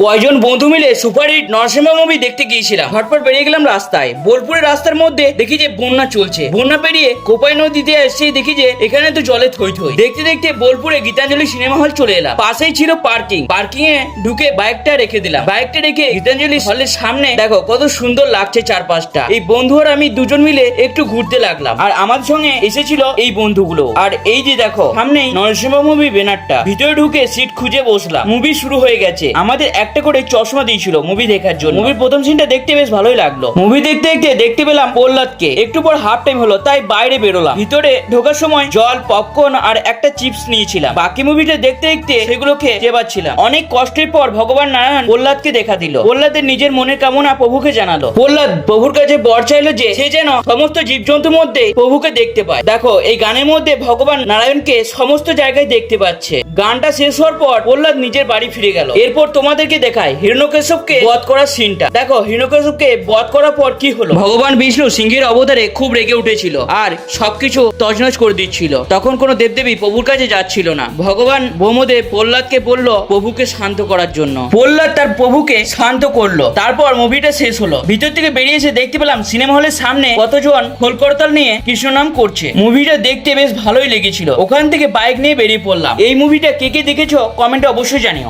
কয়জন বন্ধু মিলে সুপারহিট নরসিংহ মুভি দেখতে গিয়েছিলাম। ঝটপট বেরিয়ে গেলাম রাস্তায়। বোলপুরের রাস্তার মধ্যে দেখি যে বন্যা চলছে। বন্যা পেরিয়ে কোপাই নদীতে এসে দেখি যে এখানে তো জলে থই থই। দেখতে দেখতে বোলপুরে গীতাঞ্জলি সিনেমা হল চলে এলাম। পাশেই ছিল পার্কিং। পার্কিং এ ঢুকে বাইকটা রেখে দিলাম। বাইকটা রেখে গীতাঞ্জলি হলের সামনে দেখো কত সুন্দর লাগছে চারপাশটা। এই বন্ধু আর আমি দুজন মিলে একটু ঘুরতে লাগলাম। আর আমার সঙ্গে এসেছিল এই বন্ধুগুলো। আর এই যে দেখো সামনেই নরসিংহ মুভি ব্যানারটা। ভিতরে ঢুকে সিট খুঁজে বসলাম। মুভি শুরু হয়ে গেছে। আমাদের একটা করে চশমা দিয়েছিল মুভি দেখার জন্য। মুভির প্রথম সিনটা দেখতে বেশ ভালোই লাগলো। মুভি দেখতে দেখতে দেখতে পেলাম প্রহ্লাদকে। একটু পর হাফ টাইম হলো তাই বাইরে বেরোলাম। ভিতরে ঢোকার সময় জল, পপকর্ন আর একটা চিপস নিয়েছিলাম। বাকি মুভিটা দেখতে দেখতে সেগুলো খেয়ে চেবাচ্ছিলাম। অনেক কষ্টের পর ভগবান নারায়ণ প্রহ্লাদকে দেখা দিল। প্রহ্লাদের নিজের মনের কামনা প্রভুকে জানালো। প্রহ্লাদ প্রভুর কাছে বর চাইলো যে সে যেন সমস্ত জীবজন্তুর মধ্যে প্রভুকে দেখতে পায়। দেখো এই গানের মধ্যে ভগবান নারায়ণকে সমস্ত জায়গায় দেখতে পাচ্ছে। গানটা শেষ হওয়ার পর প্রহ্লাদ নিজের বাড়ি ফিরে গেল। এরপর তোমাদেরকে দেখায় হিরণ্যকশ্যপকে বধ করার সিনটা। দেখো হিরণ্যকশ্যপকে বধ করার পর কি হলো। ভগবান বিষ্ণু সিংহের অবতারে খুব রেগে উঠেছিল আর সবকিছু তছনছ করে দিচ্ছিল। তখন কোনো দেবদেবী প্রভুর কাছে যাচ্ছিল না। ভগবান ব্রহ্মদেব প্রহ্লাদকে বলল প্রভুকে শান্ত করার জন্য। প্রহ্লাদ তার প্রভুকে শান্ত করলো। তারপর মুভিটা শেষ হলো। ভিতর থেকে বেরিয়ে এসে দেখতে পেলাম সিনেমা হলের সামনে কতজন খোল করতাল নিয়ে কৃষ্ণ নাম করছে। মুভিটা দেখতে বেশ ভালোই লেগেছিল। ওখান থেকে বাইক নিয়ে বেরিয়ে পড়লাম। এই মুভিটা কে কে দেখেছো কমেন্টে অবশ্যই জানিও।